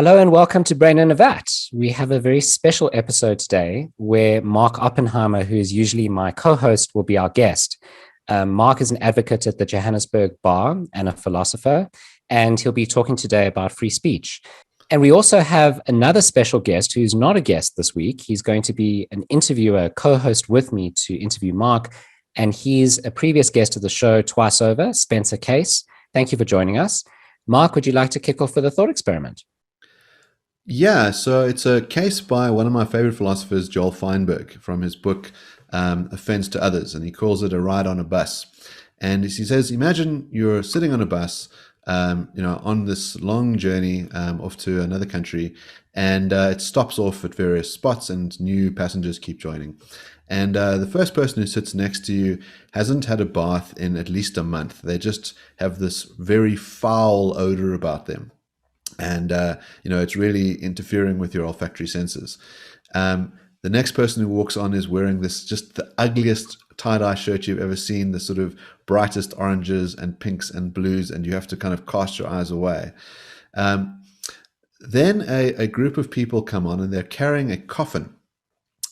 Hello and welcome to Brain in a Vat. We have a very special episode today where Mark Oppenheimer, who is usually my co-host, will be our guest. Mark is an advocate at the Johannesburg Bar and a philosopher, and he'll be talking today about free speech. And we also have another special guest who's not a guest this week. He's going to be an interviewer, co-host with me to interview Mark, and he's a previous guest of the show twice over, Spencer Case. Thank you for joining us. Mark, would you like to kick off with a thought experiment? Yeah, so it's a case by one of my favorite philosophers, Joel Feinberg, from his book Offense to Others, and he calls it a ride on a bus. And he says, imagine you're sitting on a bus, on this long journey off to another country, and it stops off at various spots, and new passengers keep joining. And the first person who sits next to you hasn't had a bath in at least a month. They just have this very foul odor about them. And it's really interfering with your olfactory senses. The next person who walks on is wearing this just the ugliest tie-dye shirt you've ever seen, the sort of brightest oranges and pinks and blues, and you have to kind of cast your eyes away. Then a group of people come on, and they're carrying a coffin,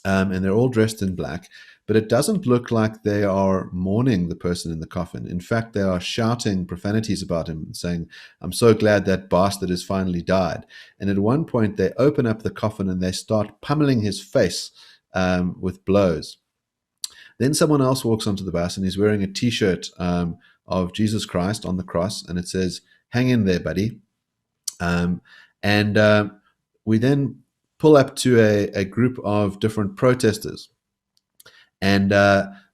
and they're all dressed in black, but it doesn't look like they are mourning the person in the coffin. In fact, they are shouting profanities about him, saying, "I'm so glad that bastard has finally died." And at one point, they open up the coffin and they start pummeling his face with blows. Then someone else walks onto the bus, and he's wearing a T-shirt of Jesus Christ on the cross, and it says, "Hang in there, buddy." And we then pull up to a group of different protesters. And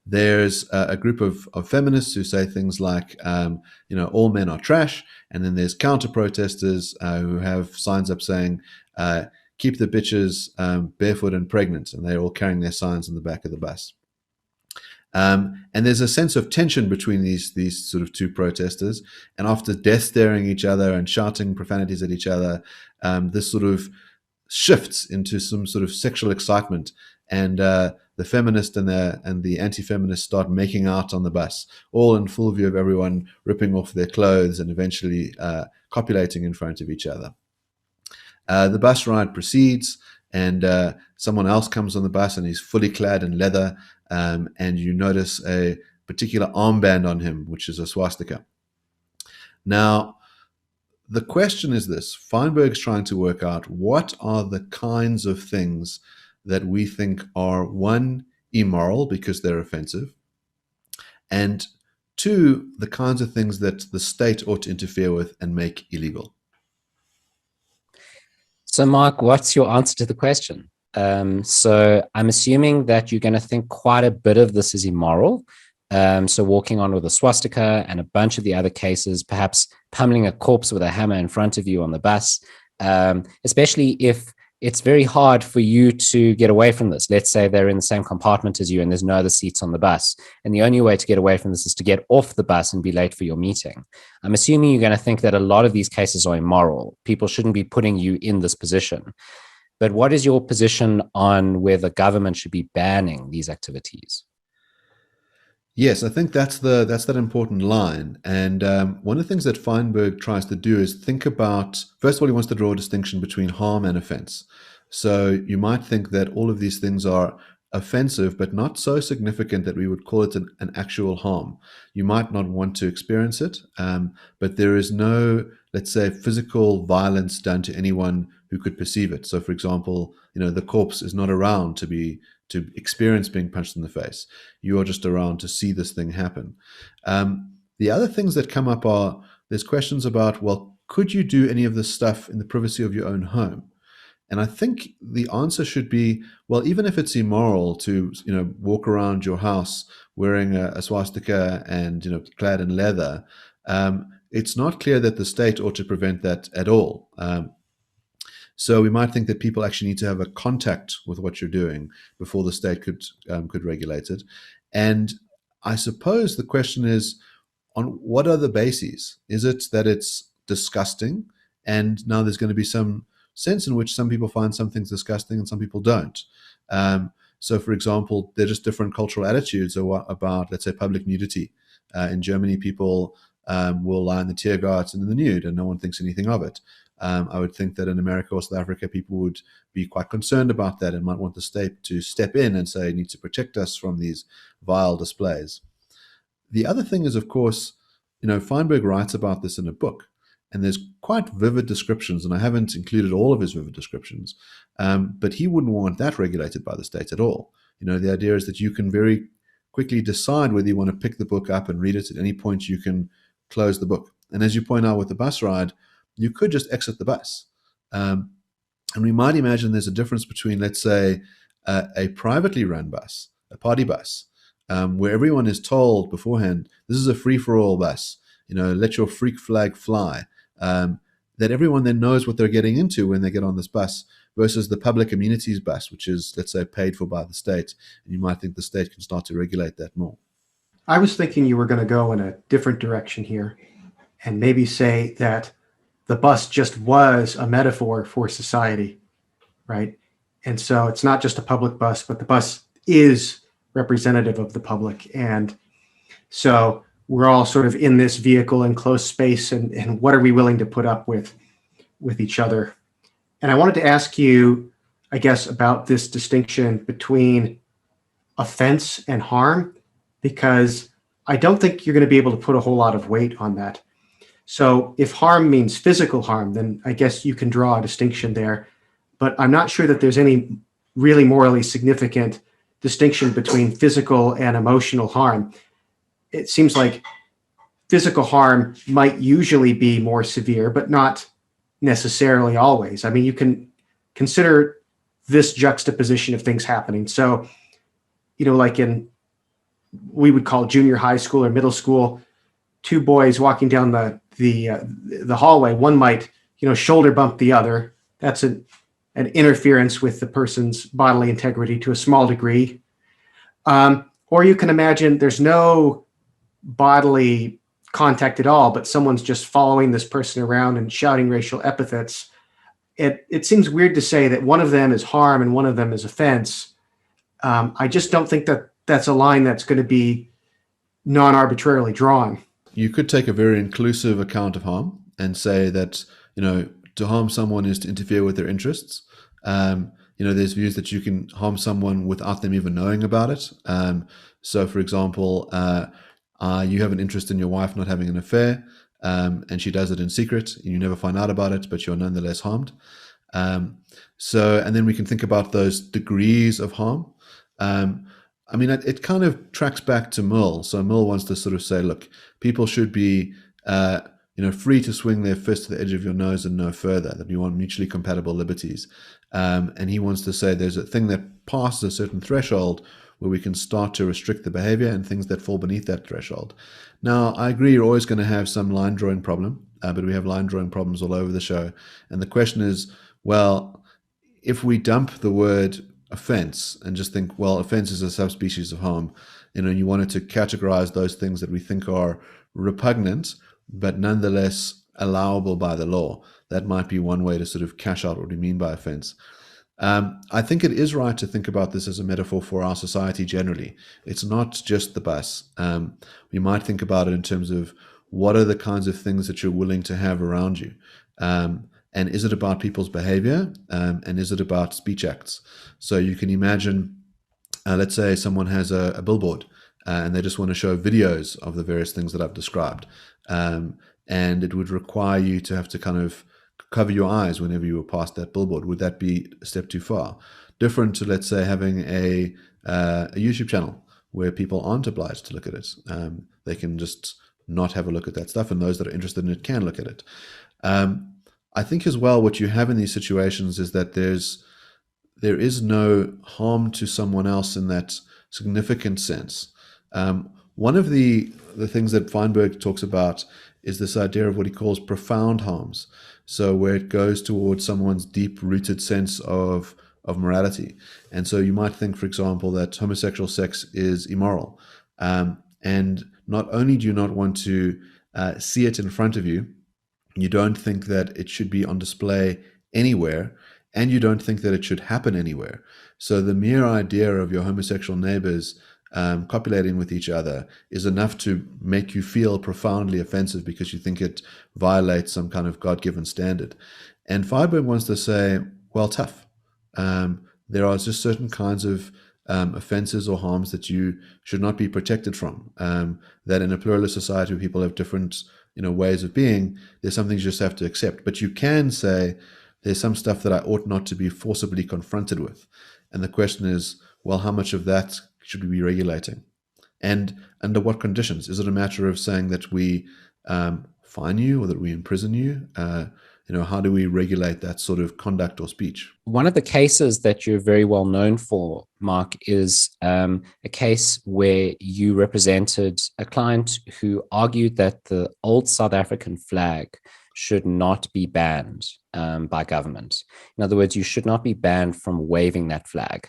there's a group of feminists who say things like, all men are trash. And then there's counter protesters who have signs up saying, keep the bitches barefoot and pregnant. And they're all carrying their signs in the back of the bus. And there's a sense of tension between these sort of two protesters. And after death staring each other and shouting profanities at each other, this sort of shifts into some sort of sexual excitement. And the feminist and the anti-feminist start making out on the bus, all in full view of everyone, ripping off their clothes and eventually copulating in front of each other. The bus ride proceeds, and someone else comes on the bus, and he's fully clad in leather, and you notice a particular armband on him, which is a swastika. Now, the question is this: Feinberg's trying to work out what are the kinds of things that we think are, one, immoral because they're offensive, and two, the kinds of things that the state ought to interfere with and make illegal. So, Mark, what's your answer to the question? So I'm assuming that you're going to think quite a bit of this is immoral. So walking on with a swastika and a bunch of the other cases, perhaps pummeling a corpse with a hammer in front of you on the bus, especially if it's very hard for you to get away from this. Let's say they're in the same compartment as you and there's no other seats on the bus. And the only way to get away from this is to get off the bus and be late for your meeting. I'm assuming you're going to think that a lot of these cases are immoral. People shouldn't be putting you in this position. But what is your position on where the government should be banning these activities? Yes, I think that's that important line. And one of the things that Feinberg tries to do is think about, first of all, he wants to draw a distinction between harm and offense. So you might think that all of these things are offensive, but not so significant that we would call it an actual harm. You might not want to experience it, but there is no, let's say, physical violence done to anyone who could perceive it. So, for example, the corpse is not around to experience being punched in the face. You are just around to see this thing happen. The other things that come up are, there's questions about, well, could you do any of this stuff in the privacy of your own home? And I think the answer should be, well, even if it's immoral to, walk around your house wearing a swastika and, clad in leather, it's not clear that the state ought to prevent that at all. So we might think that people actually need to have a contact with what you're doing before the state could regulate it. And I suppose the question is, on what are the bases? Is it that it's disgusting, and now there's going to be some sense in which some people find some things disgusting and some people don't? So, for example, there are just different cultural attitudes about, let's say, public nudity. In Germany, people will line the tear guards in the nude and no one thinks anything of it. I would think that in America or South Africa, people would be quite concerned about that and might want the state to step in and say, you need to protect us from these vile displays. The other thing is, of course, Feinberg writes about this in a book, and there's quite vivid descriptions, and I haven't included all of his vivid descriptions, but he wouldn't want that regulated by the state at all. The idea is that you can very quickly decide whether you want to pick the book up and read it. At any point, you can close the book. And as you point out with the bus ride, you could just exit the bus. And we might imagine there's a difference between, let's say, a privately run bus, a party bus, where everyone is told beforehand, this is a free-for-all bus, let your freak flag fly, that everyone then knows what they're getting into when they get on this bus, versus the public amenities bus, which is, let's say, paid for by the state. And you might think the state can start to regulate that more. I was thinking you were going to go in a different direction here and maybe say that the bus just was a metaphor for society, right? And so it's not just a public bus, but the bus is representative of the public. And so we're all sort of in this vehicle in close space, and what are we willing to put up with each other? And I wanted to ask you, I guess, about this distinction between offense and harm, because I don't think you're going to be able to put a whole lot of weight on that. So if harm means physical harm, then I guess you can draw a distinction there. But I'm not sure that there's any really morally significant distinction between physical and emotional harm. It seems like physical harm might usually be more severe, but not necessarily always. I mean, you can consider this juxtaposition of things happening. So, like we would call junior high school or middle school, two boys walking down the hallway, one might, shoulder bump the other. That's an interference with the person's bodily integrity to a small degree. Or you can imagine there's no bodily contact at all, but someone's just following this person around and shouting racial epithets. It seems weird to say that one of them is harm and one of them is offense. I just don't think that that's a line that's going to be non-arbitrarily drawn. You could take a very inclusive account of harm and say that, to harm someone is to interfere with their interests. There's views that you can harm someone without them even knowing about it. So, for example, you have an interest in your wife not having an affair, and she does it in secret, and you never find out about it, but you're nonetheless harmed. And then we can think about those degrees of harm. It kind of tracks back to Mill. So Mill wants to sort of say, look, people should be free to swing their fist to the edge of your nose and no further, that you want mutually compatible liberties. And he wants to say there's a thing that passes a certain threshold where we can start to restrict the behavior, and things that fall beneath that threshold. Now, I agree you're always going to have some line drawing problem, but we have line drawing problems all over the show. And the question is, well, if we dump the word offense and just think, well, offense is a subspecies of harm, you wanted to categorize those things that we think are repugnant, but nonetheless allowable by the law. That might be one way to sort of cash out what we mean by offense. I think it is right to think about this as a metaphor for our society generally. It's not just the bus. We might think about it in terms of what are the kinds of things that you're willing to have around you. And is it about people's behavior? And is it about speech acts? So you can imagine, let's say someone has a billboard and they just want to show videos of the various things that I've described. And it would require you to have to kind of cover your eyes whenever you were past that billboard. Would that be a step too far? Different to, let's say, having a YouTube channel where people aren't obliged to look at it. They can just not have a look at that stuff, and those that are interested in it can look at it. I think as well, what you have in these situations is that there is no harm to someone else in that significant sense. One of the things that Feinberg talks about is this idea of what he calls profound harms. So where it goes towards someone's deep-rooted sense of morality. And so you might think, for example, that homosexual sex is immoral. And not only do you not want to see it in front of you, you don't think that it should be on display anywhere, and you don't think that it should happen anywhere. So the mere idea of your homosexual neighbors copulating with each other is enough to make you feel profoundly offensive because you think it violates some kind of God-given standard. And Feinberg wants to say, well, tough. There are just certain kinds of offenses or harms that you should not be protected from. That in a pluralist society where people have different ways of being, there's some things you just have to accept. But you can say, there's some stuff that I ought not to be forcibly confronted with. And the question is, well, how much of that should we be regulating? And under what conditions? Is it a matter of saying that we fine you or that we imprison you? How do we regulate that sort of conduct or speech? One of the cases that you're very well known for, Mark, is a case where you represented a client who argued that the old South African flag should not be banned by government. In other words, you should not be banned from waving that flag.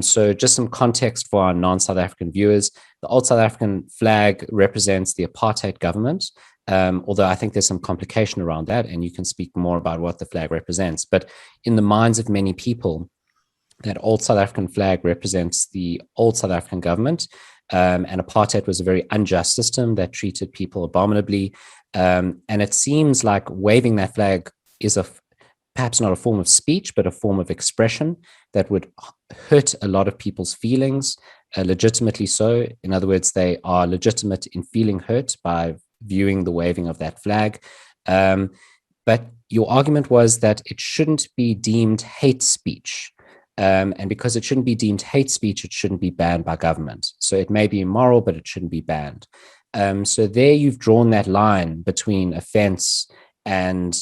So just some context for our non-South African viewers. The old South African flag represents the apartheid government, although I think there's some complication around that, and you can speak more about what the flag represents. But in the minds of many people, that old South African flag represents the old South African government, and apartheid was a very unjust system that treated people abominably. And it seems like waving that flag is perhaps not a form of speech, but a form of expression that would hurt a lot of people's feelings, legitimately so. In other words, they are legitimate in feeling hurt by viewing the waving of that flag. But your argument was that it shouldn't be deemed hate speech. And because it shouldn't be deemed hate speech, it shouldn't be banned by government. So it may be immoral, but it shouldn't be banned. So there you've drawn that line between offense and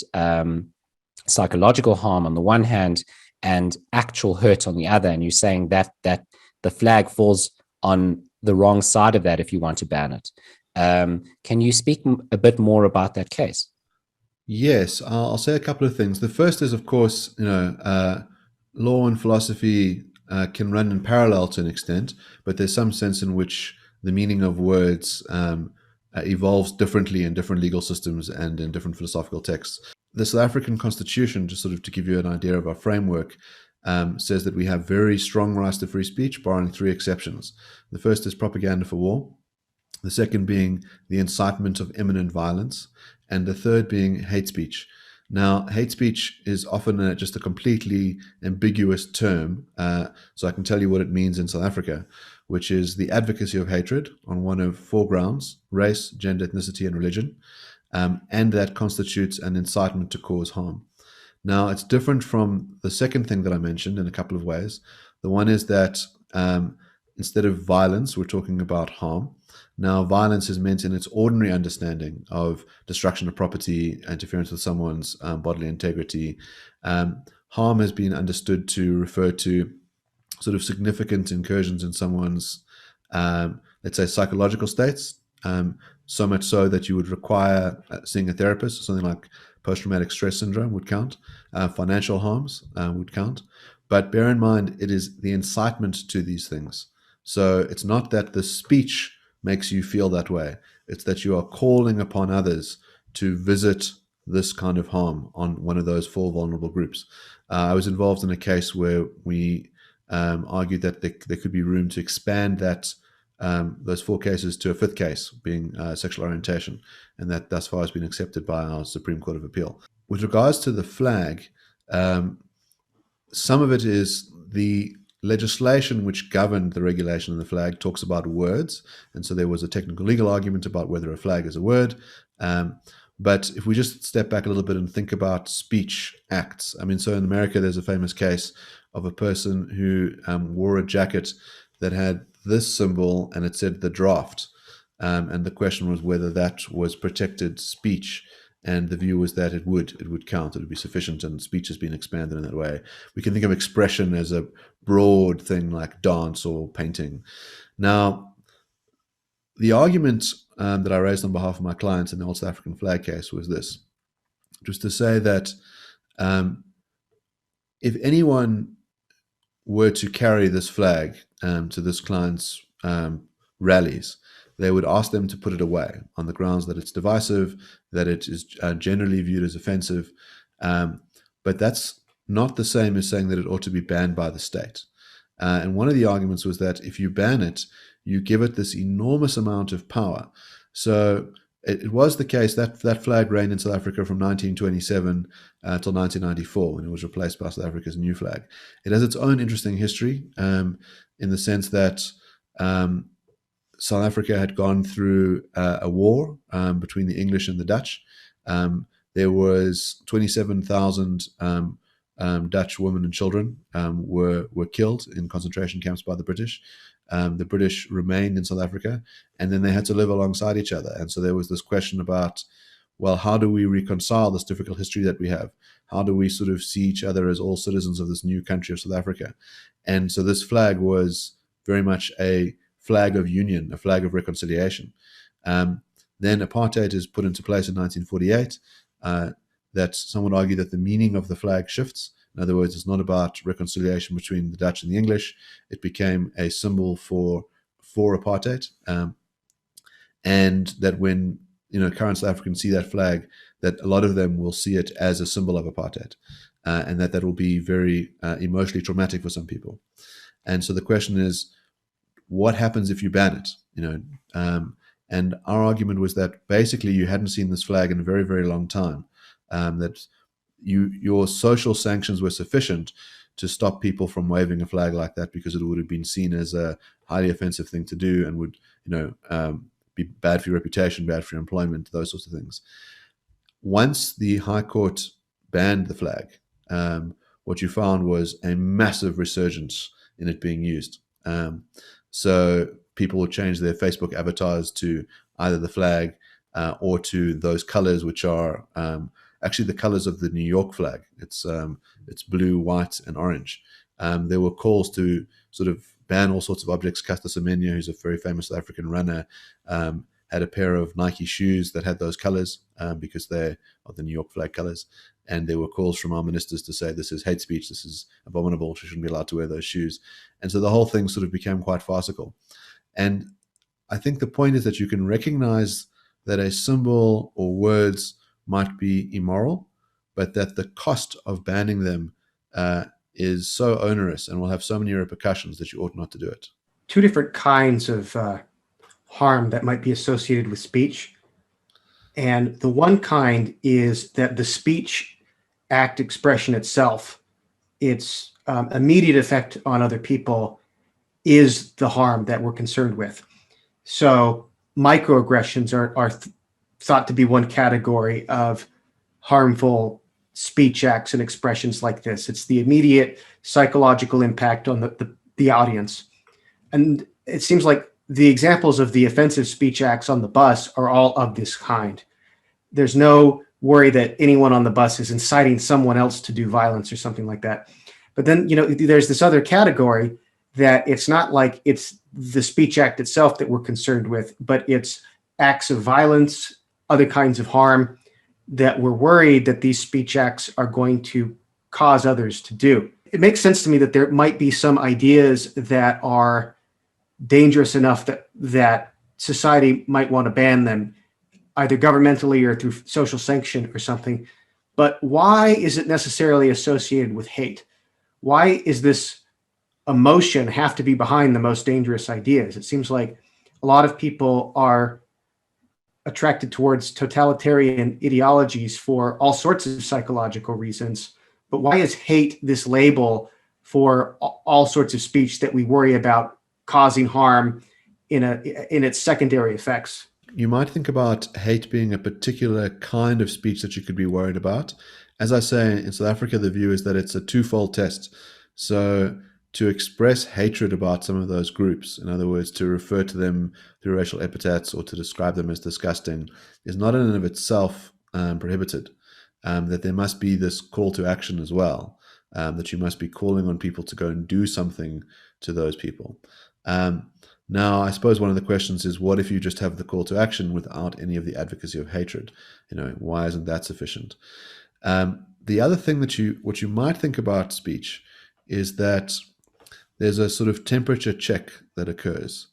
psychological harm on the one hand and actual hurt on the other. And you're saying that the flag falls on the wrong side of that if you want to ban it. Can you speak a bit more about that case? Yes, I'll say a couple of things. The first is, of course, law and philosophy can run in parallel to an extent, but there's some sense in which the meaning of words evolves differently in different legal systems and in different philosophical texts. The South African Constitution, just sort of to give you an idea of our framework, says that we have very strong rights to free speech, barring 3 exceptions. The first is propaganda for war, the second being the incitement of imminent violence, and the third being hate speech. Now, hate speech is often just a completely ambiguous term, so I can tell you what it means in South Africa, which is the advocacy of hatred on one of 4 grounds: race, gender, ethnicity, and religion, and that constitutes an incitement to cause harm. Now, it's different from the second thing that I mentioned in a couple of ways. The one is that instead of violence, we're talking about harm. Now, violence is meant in its ordinary understanding of destruction of property, interference with someone's bodily integrity. Harm has been understood to refer to sort of significant incursions in someone's, let's say, psychological states, so much so that you would require seeing a therapist. Something like post-traumatic stress syndrome would count. Financial harms would count. But bear in mind, it is the incitement to these things. So it's not that the speech makes you feel that way. It's that you are calling upon others to visit this kind of harm on one of those 4 vulnerable groups. I was involved in a case where we argued that there could be room to expand that those 4 cases to a 5th case, being sexual orientation, and that thus far has been accepted by our Supreme Court of Appeal. With regards to the flag, some of it is the legislation which governed the regulation of the flag talks about words, and so there was a technical legal argument about whether a flag is a word. But if we just step back a little bit and think about speech acts, I mean, so in America, there's a famous case of a person who wore a jacket that had this symbol and it said the draft. And the question was whether that was protected speech. And the view was that it would count, it would be sufficient, and speech has been expanded in that way. We can think of expression as a broad thing like dance or painting. Now, the argument that I raised on behalf of my clients in the old South African flag case was this. It was to say that if anyone were to carry this flag to this client's rallies, they would ask them to put it away on the grounds that it's divisive, that it is generally viewed as offensive. But that's not the same as saying that it ought to be banned by the state. And one of the arguments was that if you ban it, you give it this enormous amount of power. So it was the case that that flag reigned in South Africa from 1927 until 1994, when it was replaced by South Africa's new flag. It has its own interesting history in the sense that South Africa had gone through a war between the English and the Dutch. There was 27,000 Dutch women and children were killed in concentration camps by the British. The British remained in South Africa, and then they had to live alongside each other. And so there was this question about, well, how do we reconcile this difficult history that we have? How do we sort of see each other as all citizens of this new country of South Africa? And so this flag was very much a flag of union, a flag of reconciliation. Then apartheid is put into place in 1948. That some would argue that the meaning of the flag shifts. In other words, it's not about reconciliation between the Dutch and the English. It became a symbol for apartheid, and that when current South Africans see that flag, that a lot of them will see it as a symbol of apartheid, and that will be very emotionally traumatic for some people. And so the question is, what happens if you ban it? And our argument was that basically you hadn't seen this flag in a very, very long time. That your social sanctions were sufficient to stop people from waving a flag like that, because it would have been seen as a highly offensive thing to do, and would be bad for your reputation, bad for your employment, those sorts of things. Once the High Court banned the flag, what you found was a massive resurgence in it being used. So people would change their Facebook avatars to either the flag or to those colors, which are actually the colors of the New York flag. It's blue, white, and orange. There were calls to sort of ban all sorts of objects. Caster Semenya, who's a very famous South African runner, had a pair of Nike shoes that had those colors because they are the New York flag colors. And there were calls from our ministers to say, this is hate speech, this is abominable, she shouldn't be allowed to wear those shoes. And so the whole thing sort of became quite farcical. And I think the point is that you can recognize that a symbol or words might be immoral, but that the cost of banning them is so onerous and will have so many repercussions that you ought not to do it. Two different kinds of harm that might be associated with speech. And the one kind is that the speech act expression itself, its immediate effect on other people, is the harm that we're concerned with. So microaggressions are thought to be one category of harmful speech acts and expressions like this. It's the immediate psychological impact on the audience. And it seems like the examples of the offensive speech acts on the bus are all of this kind. There's no worry that anyone on the bus is inciting someone else to do violence or something like that. But then, there's this other category that it's not like it's the speech act itself that we're concerned with, but it's acts of violence, other kinds of harm that we're worried that these speech acts are going to cause others to do. It makes sense to me that there might be some ideas that are dangerous enough that society might want to ban them, either governmentally or through social sanction or something. But why is it necessarily associated with hate? Why is this emotion have to be behind the most dangerous ideas? It seems like a lot of people are attracted towards totalitarian ideologies for all sorts of psychological reasons. But why is hate this label for all sorts of speech that we worry about causing harm in its secondary effects? You might think about hate being a particular kind of speech that you could be worried about. As I say, in South Africa, the view is that it's a twofold test. So to express hatred about some of those groups, in other words, to refer to them through racial epithets or to describe them as disgusting, is not in and of itself prohibited. That there must be this call to action as well, that you must be calling on people to go and do something to those people. Now, I suppose one of the questions is, what if you just have the call to action without any of the advocacy of hatred? Why isn't that sufficient? The other thing what you might think about speech is that there's a sort of temperature check that occurs.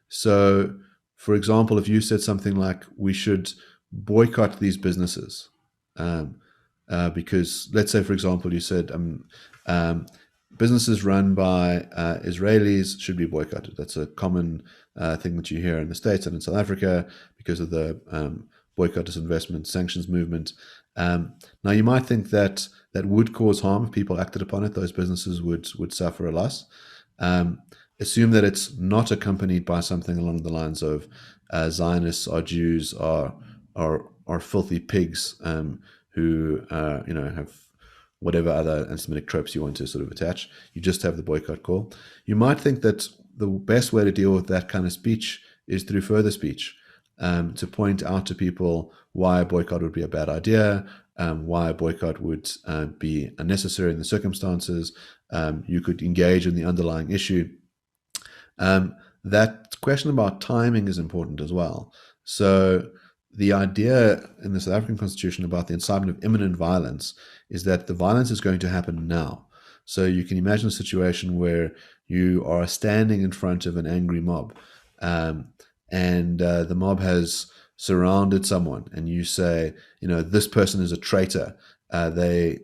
So, for example, if you said something like, we should boycott these businesses, because let's say, for example, you said, businesses run by Israelis should be boycotted. That's a common thing that you hear in the States and in South Africa because of the boycott, disinvestment, sanctions movement. Now, you might think that that would cause harm if people acted upon it. Those businesses would suffer a loss. Assume that it's not accompanied by something along the lines of Zionists or Jews are filthy pigs who have whatever other anti-Semitic tropes you want to sort of attach. You just have the boycott call. You might think that the best way to deal with that kind of speech is through further speech, to point out to people why a boycott would be a bad idea, why a boycott would be unnecessary in the circumstances. You could engage in the underlying issue. That question about timing is important as well. So the idea in the South African Constitution about the incitement of imminent violence is that the violence is going to happen now. So you can imagine a situation where you are standing in front of an angry mob, and the mob has surrounded someone, and you say, this person is a traitor. They're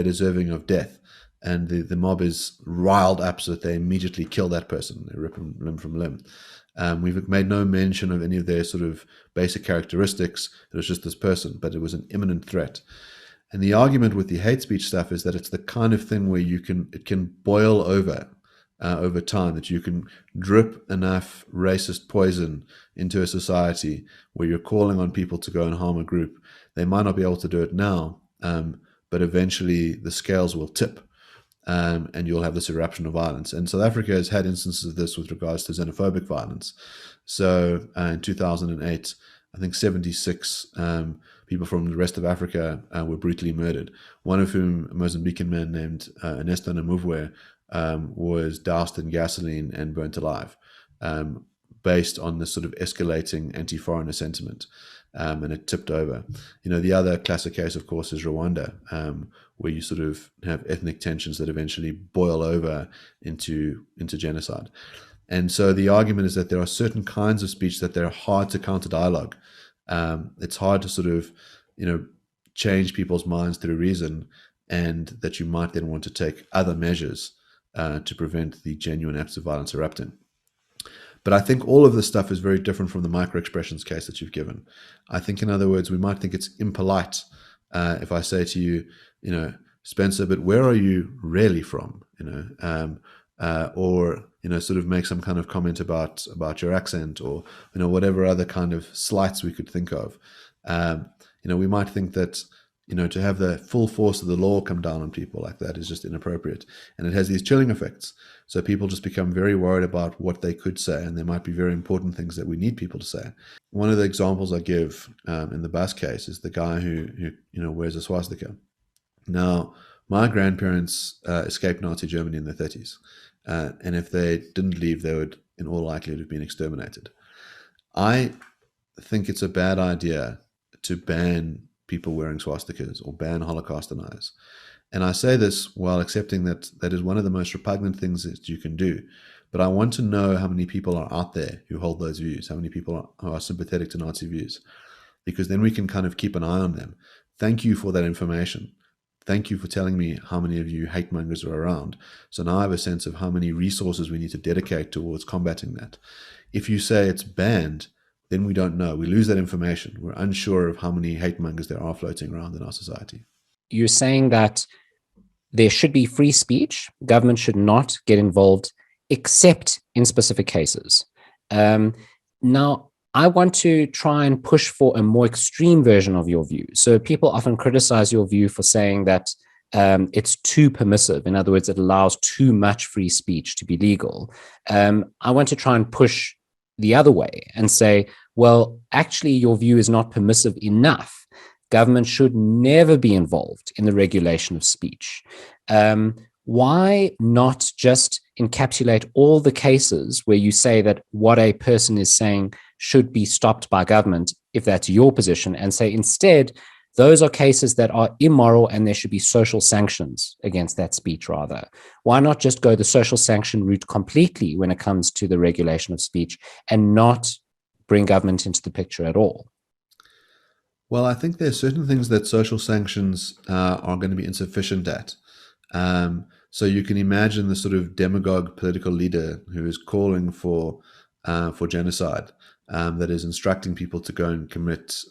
deserving of death. And the mob is riled up so that they immediately kill that person. They rip them limb from limb. We've made no mention of any of their sort of basic characteristics. It was just this person, but it was an imminent threat. And the argument with the hate speech stuff is that it's the kind of thing where it can boil over time, that you can drip enough racist poison into a society where you're calling on people to go and harm a group. They might not be able to do it now, but eventually the scales will tip. And you'll have this eruption of violence. And South Africa has had instances of this with regards to xenophobic violence. So in 2008, I think 76 people from the rest of Africa were brutally murdered, one of whom, a Mozambican man named Ernesto Namuvwe, was doused in gasoline and burnt alive, based on this sort of escalating anti-foreigner sentiment. And it tipped over. The other classic case, of course, is Rwanda, where you sort of have ethnic tensions that eventually boil over into genocide. And so the argument is that there are certain kinds of speech that they're hard to counter dialogue. It's hard to sort of, change people's minds through reason, and that you might then want to take other measures to prevent the genuine acts of violence erupting. But I think all of this stuff is very different from the microexpressions case that you've given. I think, in other words, we might think it's impolite if I say to you, Spencer, but where are you really from? Or sort of make some kind of comment about your accent, or whatever other kind of slights we could think of. We might think that to have the full force of the law come down on people like that is just inappropriate, and it has these chilling effects. So people just become very worried about what they could say, and there might be very important things that we need people to say. One of the examples I give in the bus case is the guy who wears a swastika. Now, my grandparents escaped Nazi Germany in the 30s, and if they didn't leave, they would, in all likelihood, have been exterminated. I think it's a bad idea to ban people wearing swastikas or ban Holocaust deniers. And I say this while accepting that that is one of the most repugnant things that you can do. But I want to know how many people are out there who hold those views, how many people are sympathetic to Nazi views, because then we can kind of keep an eye on them. Thank you for that information. Thank you for telling me how many of you hate mongers are around. So now I have a sense of how many resources we need to dedicate towards combating that. If you say it's banned, then we don't know. We lose that information. We're unsure of how many hate mongers there are floating around in our society. You're saying that there should be free speech. Government should not get involved except in specific cases. Now, I want to try and push for a more extreme version of your view. So people often criticize your view for saying that it's too permissive. In other words, it allows too much free speech to be legal. I want to try and push the other way and say, well, actually, your view is not permissive enough. Government should never be involved in the regulation of speech. Why not just encapsulate all the cases where you say that what a person is saying should be stopped by government, if that's your position, and say instead, those are cases that are immoral and there should be social sanctions against that speech rather? Why not just go the social sanction route completely when it comes to the regulation of speech and not bring government into the picture at all? Well, I think there are certain things that social sanctions are going to be insufficient at. So you can imagine the sort of demagogue political leader who is calling for genocide, that is instructing people to go and commit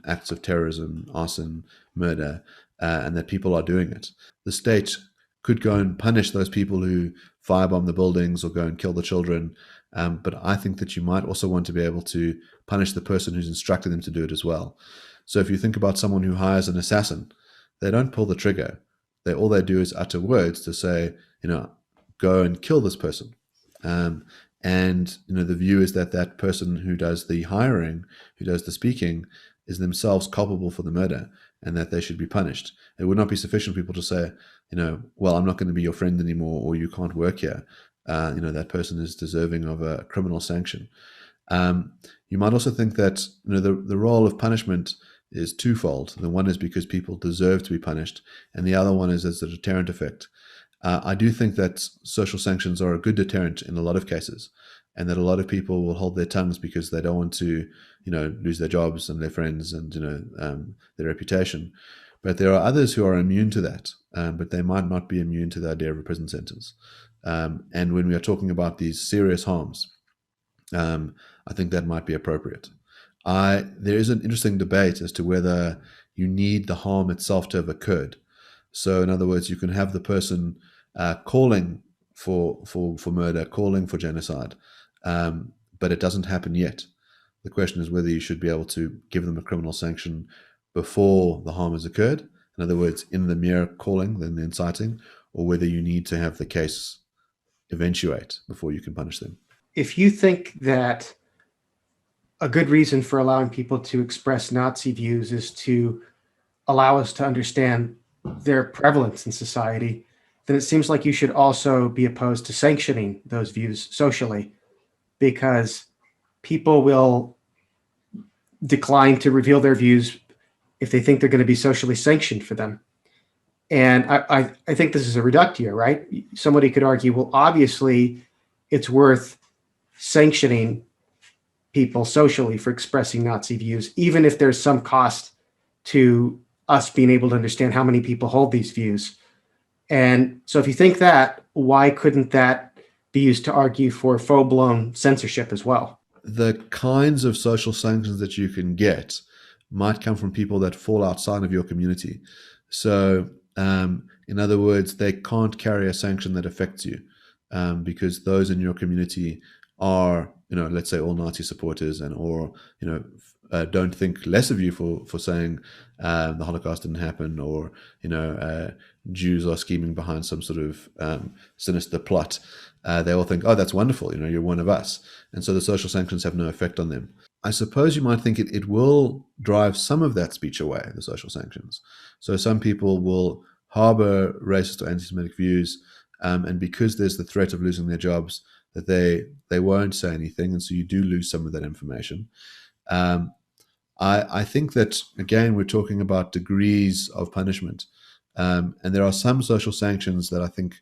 acts of terrorism, arson, murder, and that people are doing it. The state could go and punish those people who firebomb the buildings or go and kill the children. But I think that you might also want to be able to punish the person who's instructed them to do it as well. So if you think about someone who hires an assassin, they don't pull the trigger. All they do is utter words to say, go and kill this person. And the view is that that person who does the hiring, who does the speaking, is themselves culpable for the murder, and that they should be punished. It would not be sufficient for people to say, well, I'm not going to be your friend anymore, or you can't work here. That person is deserving of a criminal sanction. You might also think that the role of punishment is twofold. The one is because people deserve to be punished, and the other one is as a deterrent effect. I do think that social sanctions are a good deterrent in a lot of cases, and that a lot of people will hold their tongues because they don't want to, lose their jobs and their friends and their reputation. But there are others who are immune to that, but they might not be immune to the idea of a prison sentence. And when we are talking about these serious harms, I think that might be appropriate. There is an interesting debate as to whether you need the harm itself to have occurred. So, in other words, you can have the person calling for murder, calling for genocide, but it doesn't happen yet. The question is whether you should be able to give them a criminal sanction before the harm has occurred. In other words, in the mere calling, then the inciting, or whether you need to have the case eventuate before you can punish them. If you think that a good reason for allowing people to express Nazi views is to allow us to understand their prevalence in society, then it seems like you should also be opposed to sanctioning those views socially, because people will decline to reveal their views if they think they're going to be socially sanctioned for them. And I think this is a reductio, right? Somebody could argue, well, obviously it's worth sanctioning people socially for expressing Nazi views, even if there's some cost to us being able to understand how many people hold these views. And so if you think that, why couldn't that be used to argue for full-blown censorship as well? The kinds of social sanctions that you can get might come from people that fall outside of your community. So, in other words, they can't carry a sanction that affects you because those in your community are, let's say all Nazi supporters or don't think less of you for saying the Holocaust didn't happen, or Jews are scheming behind some sort of sinister plot. They all think, oh, that's wonderful, you're one of us. And so the social sanctions have no effect on them. I suppose you might think it will drive some of that speech away, the social sanctions. So some people will harbor racist or anti-Semitic views, and because there's the threat of losing their jobs, that they won't say anything, and so you do lose some of that information. I think that, again, we're talking about degrees of punishment, and there are some social sanctions that I think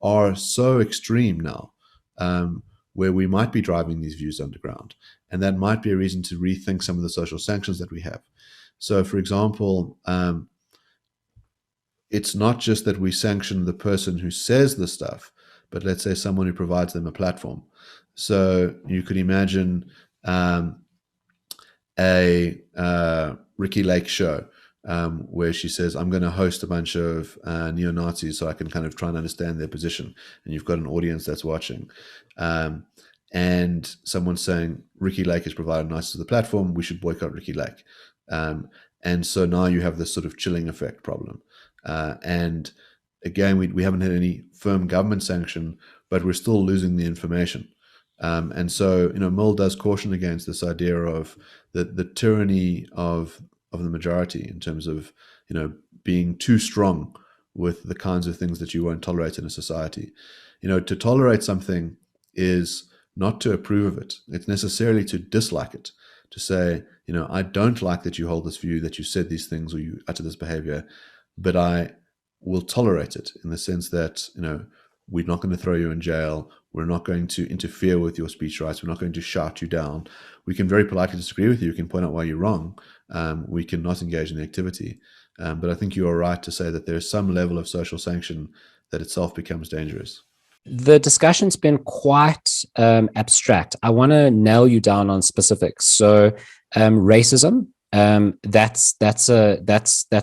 are so extreme now, where we might be driving these views underground, and that might be a reason to rethink some of the social sanctions that we have. So, for example, it's not just that we sanction the person who says the stuff, but let's say someone who provides them a platform. So you could imagine a Ricky Lake show where she says, I'm going to host a bunch of neo-Nazis so I can kind of try and understand their position. And you've got an audience that's watching. And someone's saying, Ricky Lake has provided Nazis with a platform, we should boycott Ricky Lake. And so now you have this sort of chilling effect problem. And again, we haven't had any firm government sanction, but we're still losing the information. And so, Mill does caution against this idea of the tyranny of the majority in terms of, being too strong with the kinds of things that you won't tolerate in a society. To tolerate something is not to approve of it. It's necessarily to dislike it, to say, I don't like that you hold this view, that you said these things or you utter this behavior, but I will tolerate it in the sense that, we're not going to throw you in jail. We're not going to interfere with your speech rights. We're not going to shout you down. We can very politely disagree with you. We can point out why you're wrong. We can not engage in the activity. But I think you are right to say that there's some level of social sanction that itself becomes dangerous? The discussion's been quite abstract. I want to nail you down on specifics. So, racism. That's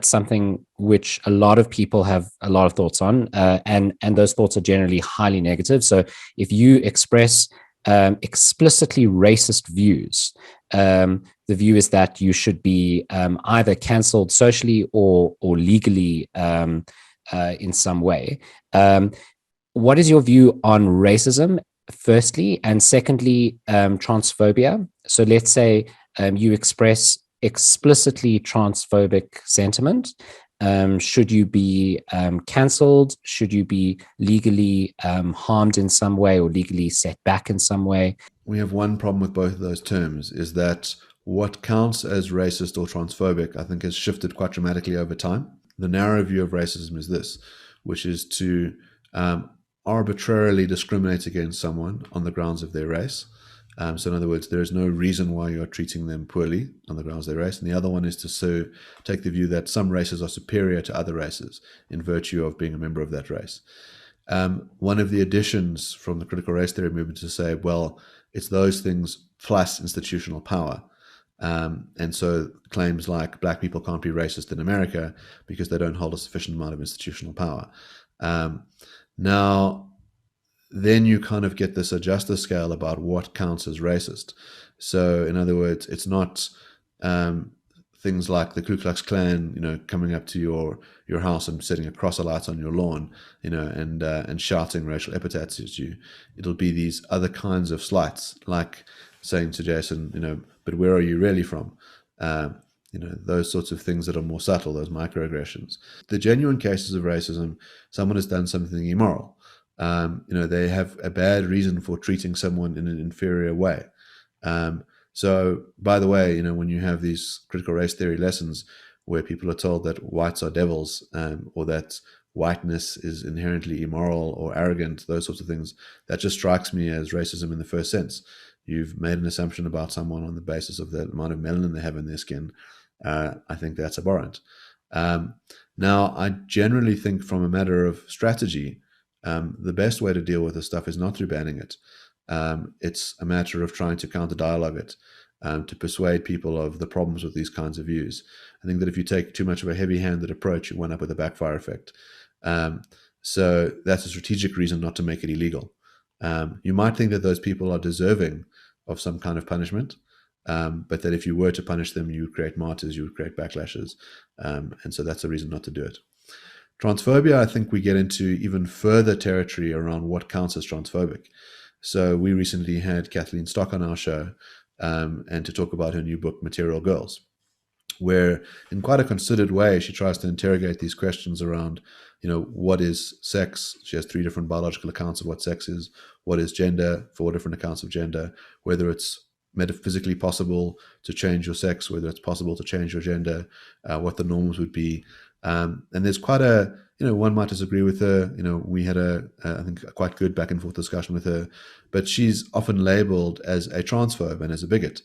something which a lot of people have a lot of thoughts on, and those thoughts are generally highly negative. So, if you express explicitly racist views, the view is that you should be either cancelled socially or legally in some way. What is your view on racism, firstly? And secondly, transphobia. So let's say you express explicitly transphobic sentiment. Should you be cancelled? Should you be legally harmed in some way or legally set back in some way? We have one problem with both of those terms, is that what counts as racist or transphobic, I think, has shifted quite dramatically over time. The narrow view of racism is this, which is to arbitrarily discriminate against someone on the grounds of their race. So in other words, there is no reason why you are treating them poorly on the grounds of their race. And the other one is to take the view that some races are superior to other races in virtue of being a member of that race. One of the additions from the critical race theory movement is to say, well, it's those things plus institutional power. And so claims like black people can't be racist in America because they don't hold a sufficient amount of institutional power. Now, then you kind of get this adjuster scale about what counts as racist. So, in other words, it's not things like the Ku Klux Klan, coming up to your house and setting a cross of lights on your lawn, and shouting racial epithets at you. It'll be these other kinds of slights, like saying to Jason, but where are you really from? Those sorts of things that are more subtle, those microaggressions. The genuine cases of racism, someone has done something immoral. They have a bad reason for treating someone in an inferior way. So, by the way, when you have these critical race theory lessons where people are told that whites are devils, or that whiteness is inherently immoral or arrogant, those sorts of things, that just strikes me as racism in the first sense. You've made an assumption about someone on the basis of the amount of melanin they have in their skin. I think that's abhorrent. Now, I generally think from a matter of strategy, the best way to deal with this stuff is not through banning it. It's a matter of trying to counter-dialogue it, to persuade people of the problems with these kinds of views. I think that if you take too much of a heavy-handed approach, you end up with a backfire effect. So that's a strategic reason not to make it illegal. You might think that those people are deserving of some kind of punishment, but that if you were to punish them, you would create martyrs, you would create backlashes. And so that's a reason not to do it. Transphobia, I think we get into even further territory around what counts as transphobic. So we recently had Kathleen Stock on our show, and to talk about her new book, Material Girls, where in quite a considered way, she tries to interrogate these questions around, what is sex? She has 3 different biological accounts of what sex is. What is gender? 4 different accounts of gender. Whether it's metaphysically possible to change your sex, whether it's possible to change your gender, what the norms would be. And there's quite a, one might disagree with her. We had I think a quite good back and forth discussion with her, but she's often labeled as a transphobe and as a bigot.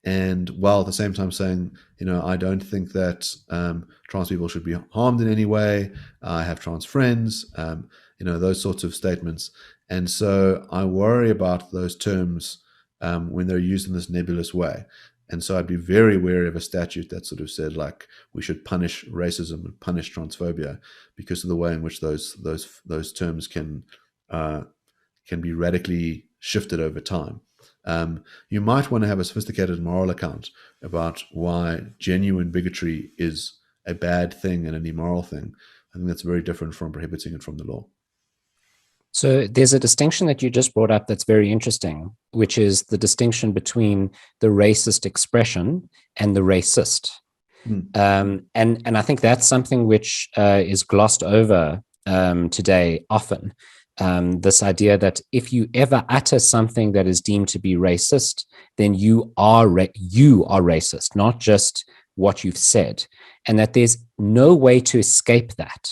And while at the same time saying, I don't think that trans people should be harmed in any way. I have trans friends, those sorts of statements. And so I worry about those terms when they're used in this nebulous way. And so I'd be very wary of a statute that sort of said, like, we should punish racism and punish transphobia because of the way in which those terms can be radically shifted over time. You might want to have a sophisticated moral account about why genuine bigotry is a bad thing and an immoral thing. I think that's very different from prohibiting it from the law. So there's a distinction that you just brought up that's very interesting, which is the distinction between the racist expression and the racist. And I think that's something which is glossed over today often. This idea that if you ever utter something that is deemed to be racist, then you are racist, not just what you've said, and that there's no way to escape that.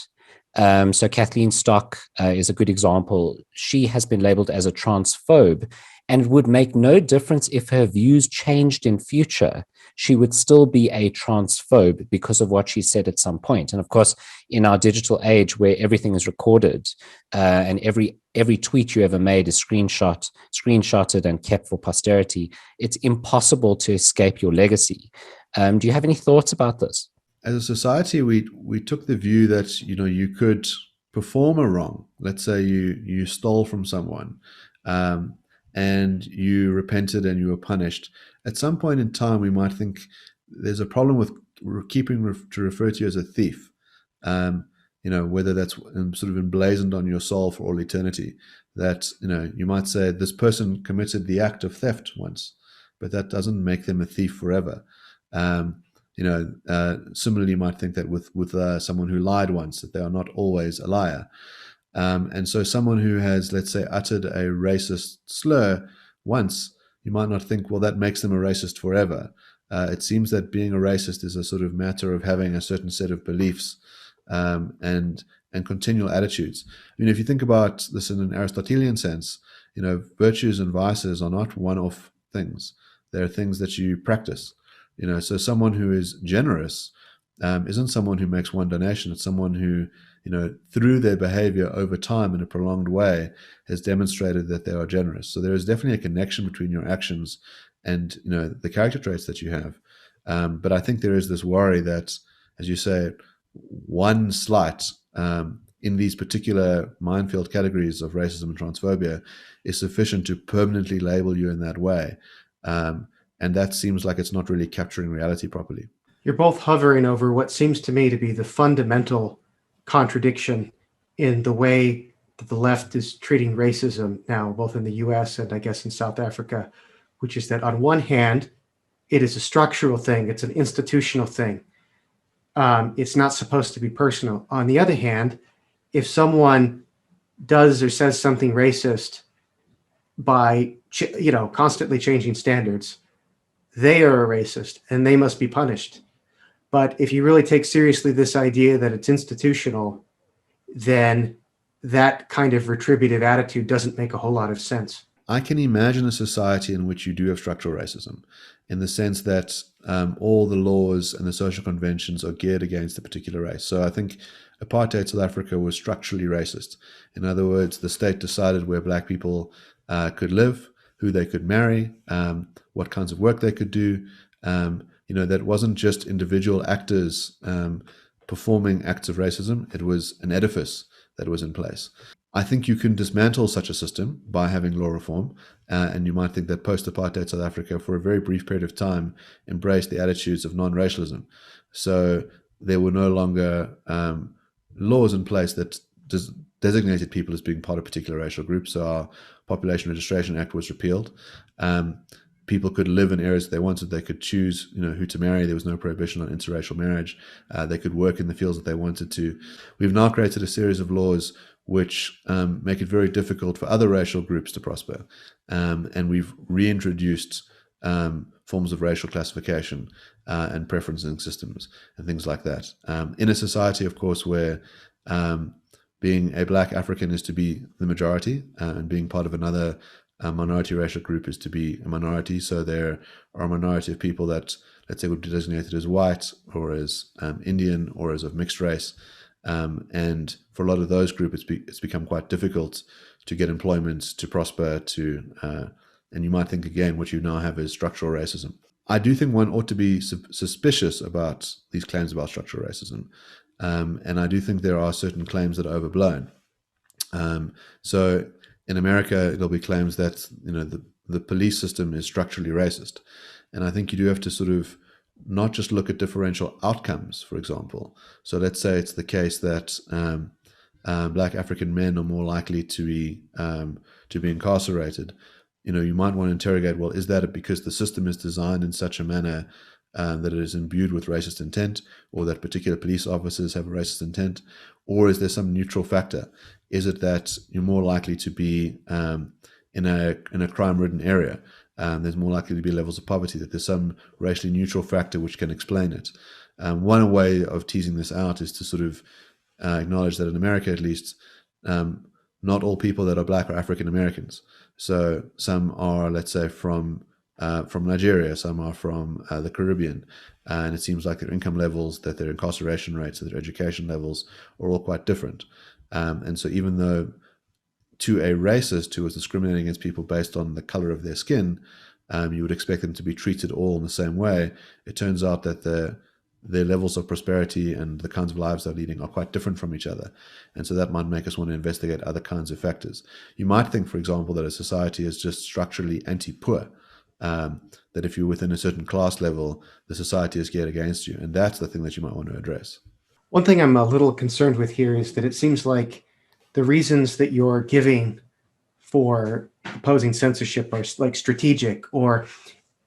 So Kathleen Stock is a good example. She has been labeled as a transphobe, and it would make no difference if her views changed in future, she would still be a transphobe because of what she said at some point. And of course, in our digital age where everything is recorded, and every tweet you ever made is screenshotted and kept for posterity, it's impossible to escape your legacy. Do you have any thoughts about this? As a society, we took the view that you could perform a wrong. Let's say you stole from someone, and you repented and you were punished. At some point in time, we might think there's a problem with keeping to refer to you as a thief. Whether that's sort of emblazoned on your soul for all eternity. That you might say this person committed the act of theft once, but that doesn't make them a thief forever. Similarly, you might think that with someone who lied once, that they are not always a liar. And so someone who has, let's say, uttered a racist slur once, you might not think, well, that makes them a racist forever. It seems that being a racist is a sort of matter of having a certain set of beliefs and continual attitudes. If you think about this in an Aristotelian sense, virtues and vices are not one-off things. They're things that you practice. So someone who is generous isn't someone who makes one donation. It's someone who, through their behavior over time in a prolonged way, has demonstrated that they are generous. So there is definitely a connection between your actions and, the character traits that you have. But I think there is this worry that, as you say, one slight in these particular minefield categories of racism and transphobia is sufficient to permanently label you in that way. And that seems like it's not really capturing reality properly. You're both hovering over what seems to me to be the fundamental contradiction in the way that the left is treating racism now, both in the US and I guess in South Africa, which is that on one hand, it is a structural thing. It's an institutional thing. It's not supposed to be personal. On the other hand, if someone does or says something racist by, constantly changing standards, they are a racist and they must be punished. But if you really take seriously this idea that it's institutional, then that kind of retributive attitude doesn't make a whole lot of sense. I can imagine a society in which you do have structural racism, in the sense that all the laws and the social conventions are geared against a particular race. So I think apartheid South Africa was structurally racist. In other words, the state decided where black people could live, who they could marry, what kinds of work they could do. That wasn't just individual actors performing acts of racism. It was an edifice that was in place. I think you can dismantle such a system by having law reform, and you might think that post-apartheid South Africa, for a very brief period of time, embraced the attitudes of non-racialism. So there were no longer laws in place that designated people as being part of particular racial groups. So our Population Registration Act was repealed. People could live in areas they wanted. They could choose, who to marry. There was no prohibition on interracial marriage. They could work in the fields that they wanted to. We've now created a series of laws which make it very difficult for other racial groups to prosper. And we've reintroduced forms of racial classification and preferencing systems and things like that. In a society, of course, where being a black African is to be the majority, and being part of another minority racial group is to be a minority. So there are a minority of people that, let's say, would be designated as white or as Indian or as of mixed race. And for a lot of those groups, it's become quite difficult to get employment, to prosper, and you might think, again, what you now have is structural racism. I do think one ought to be suspicious about these claims about structural racism. And I do think there are certain claims that are overblown. So in America, there'll be claims that, the police system is structurally racist. And I think you do have to sort of not just look at differential outcomes, for example. So let's say it's the case that black African men are more likely to be incarcerated. You might want to interrogate, well, is that because the system is designed in such a manner that it is imbued with racist intent, or that particular police officers have a racist intent, or is there some neutral factor? Is it that you're more likely to be in a crime-ridden area? There's more likely to be levels of poverty, that there's some racially neutral factor which can explain it. One way of teasing this out is to sort of acknowledge that in America, at least, not all people that are black are African Americans. So some are, let's say, from from Nigeria, some are from the Caribbean, and it seems like their income levels, that their incarceration rates, that their education levels are all quite different. And so even though to a racist who was discriminating against people based on the color of their skin, you would expect them to be treated all in the same way. It turns out that their levels of prosperity and the kinds of lives they're leading are quite different from each other. And so that might make us want to investigate other kinds of factors. You might think, for example, that a society is just structurally anti-poor, that if you're within a certain class level, the society is geared against you. And that's the thing that you might want to address. One thing I'm a little concerned with here is that it seems like the reasons that you're giving for opposing censorship are like strategic, or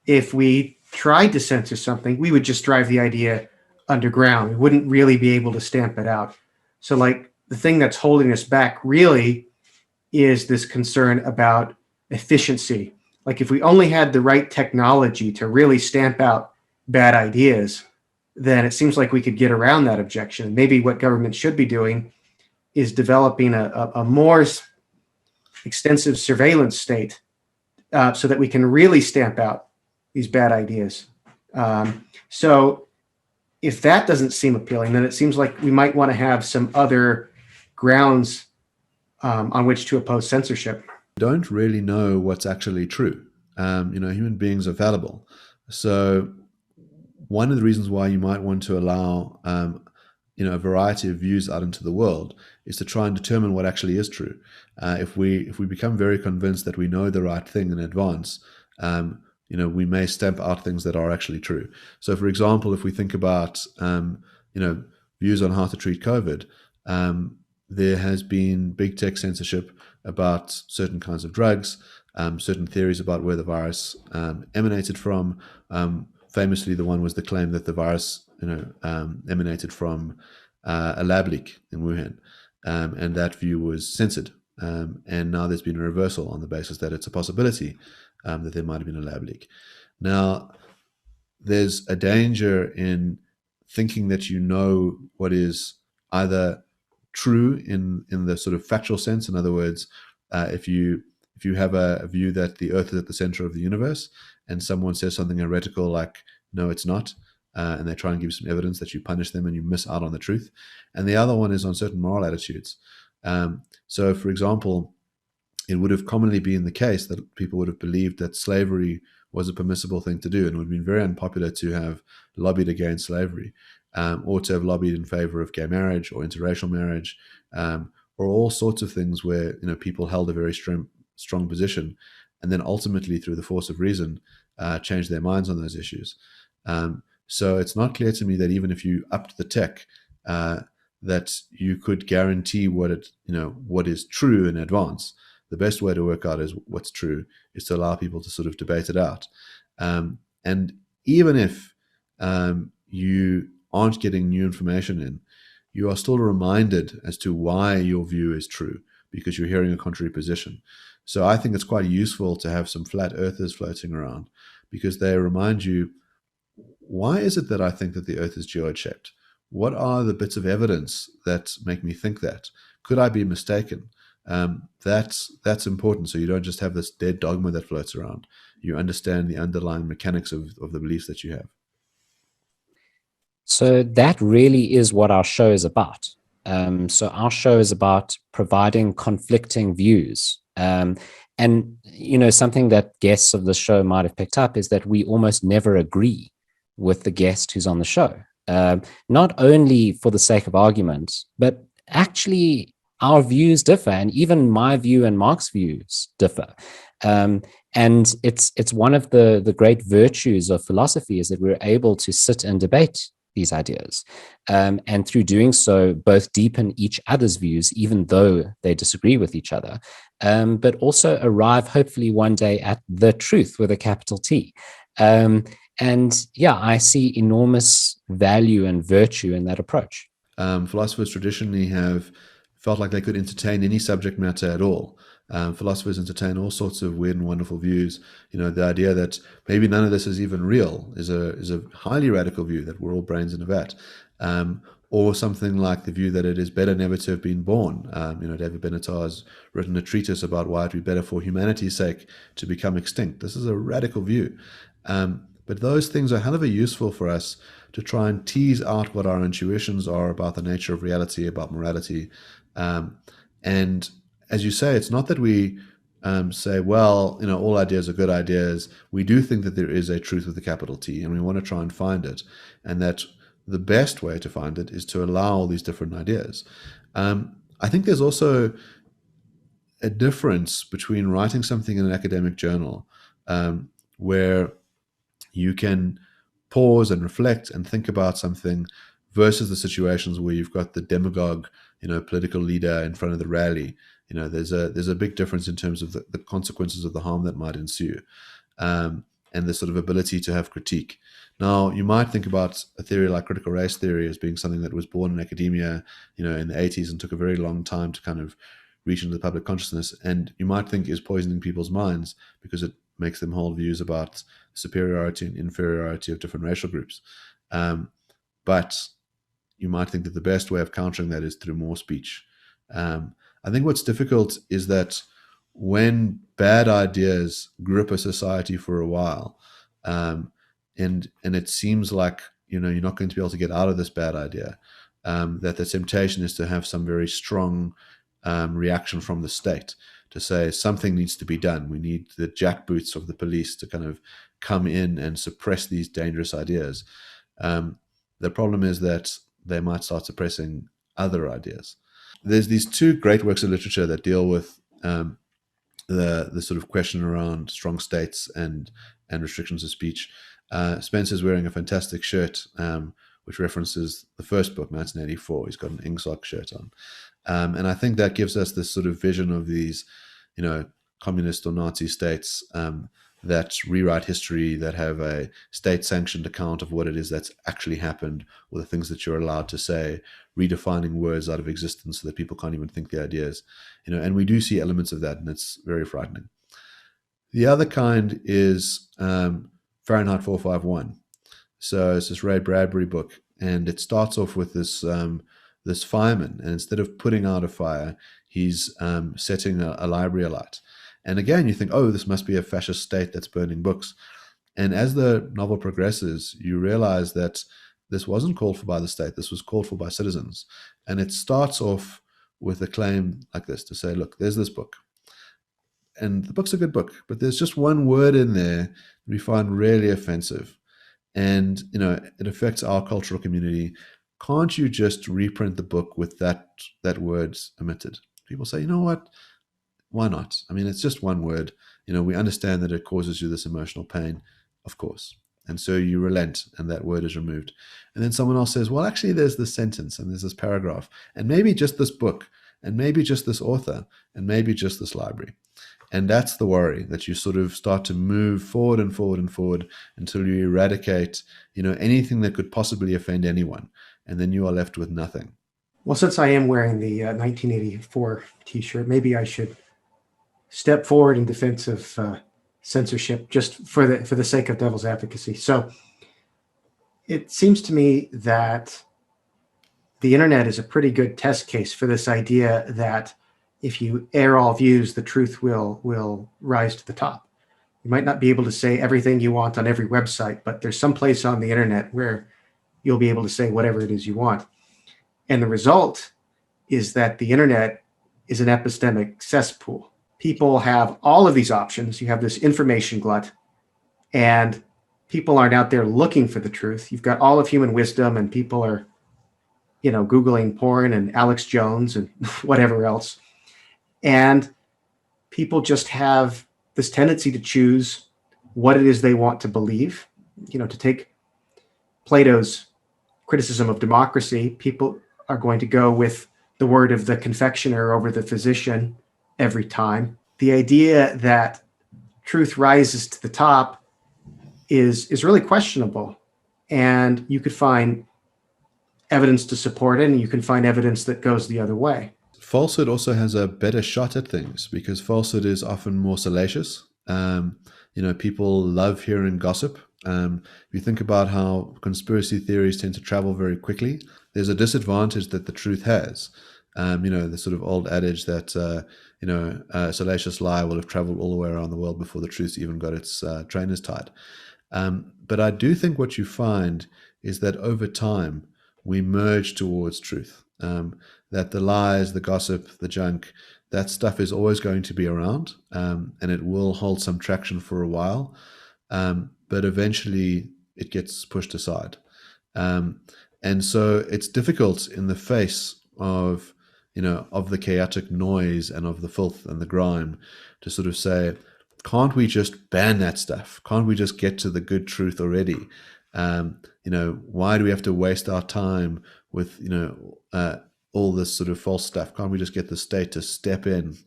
if we tried to censor something, we would just drive the idea underground. We wouldn't really be able to stamp it out. So like the thing that's holding us back really is this concern about efficiency. Like if we only had the right technology to really stamp out bad ideas, then it seems like we could get around that objection. Maybe what government should be doing is developing a more extensive surveillance state so that we can really stamp out these bad ideas. So if that doesn't seem appealing, then it seems like we might want to have some other grounds on which to oppose censorship. Don't really know what's actually true. Human beings are fallible. So one of the reasons why you might want to allow a variety of views out into the world is to try and determine what actually is true. If we become very convinced that we know the right thing in advance, we may stamp out things that are actually true. So, for example, if we think about views on how to treat COVID, there has been big tech censorship about certain kinds of drugs, certain theories about where the virus emanated from. Famously, the one was the claim that the virus emanated from a lab leak in Wuhan, and that view was censored. And now there's been a reversal on the basis that it's a possibility that there might have been a lab leak. Now, there's a danger in thinking that you know what is either true in the sort of factual sense. In other words, if you have a view that the Earth is at the center of the universe, and someone says something heretical like, no, it's not, and they try and give you some evidence, that you punish them and you miss out on the truth. And the other one is on certain moral attitudes. So, for example, it would have commonly been the case that people would have believed that slavery was a permissible thing to do, and it would have been very unpopular to have lobbied against slavery, or to have lobbied in favor of gay marriage or interracial marriage, or all sorts of things where people held a very strong position, and then ultimately, through the force of reason, changed their minds on those issues. So it's not clear to me that even if you upped the tech, that you could guarantee what is true in advance. The best way to work out is what's true is to allow people to sort of debate it out. And even if you aren't getting new information in, you are still reminded as to why your view is true, because you're hearing a contrary position. So I think it's quite useful to have some flat earthers floating around, because they remind you, why is it that I think that the earth is geoid-shaped? What are the bits of evidence that make me think that? Could I be mistaken? That's important, so you don't just have this dead dogma that floats around. You understand the underlying mechanics of the beliefs that you have. So that really is what our show is about. So our show is about providing conflicting views. And, something that guests of the show might have picked up is that we almost never agree with the guest who's on the show. Not only for the sake of argument, but actually our views differ, and even my view and Mark's views differ. And it's one of the great virtues of philosophy is that we're able to sit and debate these ideas. And through doing so, both deepen each other's views, even though they disagree with each other, but also arrive hopefully one day at the truth with a capital T. And yeah, I see enormous value and virtue in that approach. Philosophers traditionally have felt like they could entertain any subject matter at all. Philosophers entertain all sorts of weird and wonderful views. The idea that maybe none of this is even real is a highly radical view, that we're all brains in a vat. or something like the view that it is better never to have been born. David Benatar has written a treatise about why it would be better for humanity's sake to become extinct. This is a radical view. But those things are hell of a useful for us to try and tease out what our intuitions are about the nature of reality, about morality. And as you say, it's not that we say, well, all ideas are good ideas. We do think that there is a truth with a capital T, and we want to try and find it. And that the best way to find it is to allow all these different ideas. I think there's also a difference between writing something in an academic journal where you can pause and reflect and think about something versus the situations where you've got the demagogue, political leader in front of the rally. There's a big difference in terms of the consequences of the harm that might ensue, and the sort of ability to have critique. Now, you might think about a theory like critical race theory as being something that was born in academia, in the 80s and took a very long time to kind of reach into the public consciousness. And you might think is poisoning people's minds because it makes them hold views about superiority and inferiority of different racial groups. But you might think that the best way of countering that is through more speech. I think what's difficult is that when bad ideas grip a society for a while, and it seems like you're not going to be able to get out of this bad idea, that the temptation is to have some very strong reaction from the state to say something needs to be done. We need the jackboots of the police to kind of come in and suppress these dangerous ideas. The problem is that they might start suppressing other ideas. There's these two great works of literature that deal with the sort of question around strong states and restrictions of speech. Spencer's wearing a fantastic shirt which references the first book, 1984. He's got an Ingsoc shirt on. And I think that gives us this sort of vision of these, communist or Nazi states that rewrite history, that have a state-sanctioned account of what it is that's actually happened, or the things that you're allowed to say, redefining words out of existence so that people can't even think the ideas. And we do see elements of that, and it's very frightening. The other kind is Fahrenheit 451. So it's this Ray Bradbury book, and it starts off with this this fireman, and instead of putting out a fire, he's setting a library alight. And again, you think, oh, this must be a fascist state that's burning books. And as the novel progresses, you realize that this wasn't called for by the state. This was called for by citizens. And it starts off with a claim like this to say, look, there's this book. And the book's a good book, but there's just one word in there that we find really offensive. And, it affects our cultural community. Can't you just reprint the book with that word omitted? People say, you know what? Why not? I mean, it's just one word. We understand that it causes you this emotional pain, of course. And so you relent, and that word is removed. And then someone else says, well, actually, there's this sentence, and there's this paragraph, and maybe just this book, and maybe just this author, and maybe just this library. And that's the worry, that you sort of start to move forward and forward and forward until you eradicate, anything that could possibly offend anyone. And then you are left with nothing. Well, since I am wearing the 1984 T-shirt, maybe I should step forward in defense of censorship, just for the sake of devil's advocacy. So it seems to me that the internet is a pretty good test case for this idea that if you air all views, the truth will rise to the top. You might not be able to say everything you want on every website, but there's some place on the internet where you'll be able to say whatever it is you want. And the result is that the internet is an epistemic cesspool. People have all of these options. You have this information glut, and people aren't out there looking for the truth. You've got all of human wisdom, and people are, Googling porn and Alex Jones and whatever else. And people just have this tendency to choose what it is they want to believe. To take Plato's criticism of democracy, people are going to go with the word of the confectioner over the physician every time. The idea that truth rises to the top is really questionable. And you could find evidence to support it, and you can find evidence that goes the other way. Falsehood also has a better shot at things because falsehood is often more salacious. People love hearing gossip. If you think about how conspiracy theories tend to travel very quickly, there's a disadvantage that the truth has. The sort of old adage that a salacious lie will have traveled all the way around the world before the truth's even got its trainers tied. But I do think what you find is that over time we merge towards truth. That the lies, the gossip, the junk, that stuff is always going to be around, and it will hold some traction for a while, but eventually it gets pushed aside. And so it's difficult in the face of the chaotic noise and of the filth and the grime to sort of say, can't we just ban that stuff? Can't we just get to the good truth already? Why do we have to waste our time with all this sort of false stuff? Can't we just get the state to step in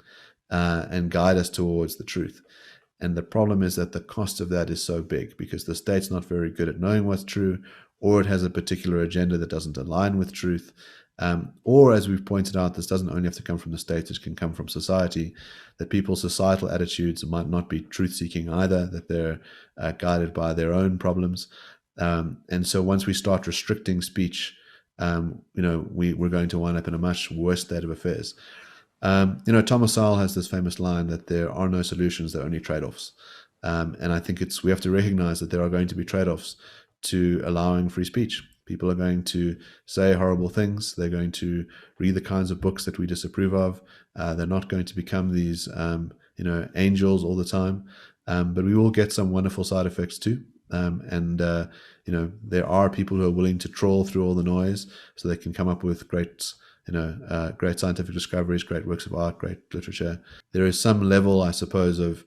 and guide us towards the truth? And the problem is that the cost of that is so big because the state's not very good at knowing what's true, or it has a particular agenda that doesn't align with truth. Or, as we've pointed out, this doesn't only have to come from the state, it can come from society, that people's societal attitudes might not be truth-seeking either, that they're guided by their own problems. And so once we start restricting speech, we're going to wind up in a much worse state of affairs. Thomas Sowell has this famous line that there are no solutions, there are only trade-offs. And I think we have to recognize that there are going to be trade-offs to allowing free speech. People are going to say horrible things. They're going to read the kinds of books that we disapprove of. They're not going to become these, angels all the time. But we will get some wonderful side effects too. There are people who are willing to trawl through all the noise so they can come up with great scientific discoveries, great works of art, great literature. There is some level, I suppose, of,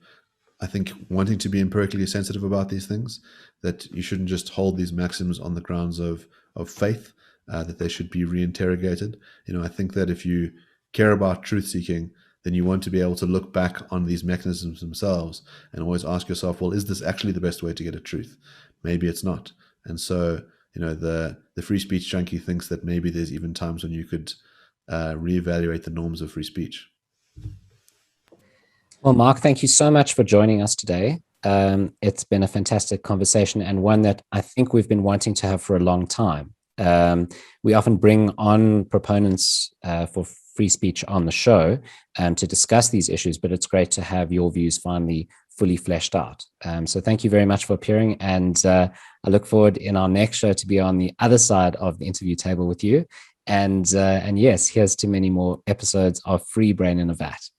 I think, wanting to be empirically sensitive about these things, that you shouldn't just hold these maxims on the grounds of faith, that they should be reinterrogated. I think that if you care about truth-seeking, then you want to be able to look back on these mechanisms themselves and always ask yourself, well, is this actually the best way to get at truth? Maybe it's not. And so, the free speech junkie thinks that maybe there's even times when you could reevaluate the norms of free speech. Well, Mark, thank you so much for joining us today. It's been a fantastic conversation and one that I think we've been wanting to have for a long time. We often bring on proponents for free speech on the show to discuss these issues, but it's great to have your views finally fully fleshed out. So thank you very much for appearing, and I look forward in our next show to be on the other side of the interview table with you. And yes, here's to many more episodes of Free Brain in a Vat.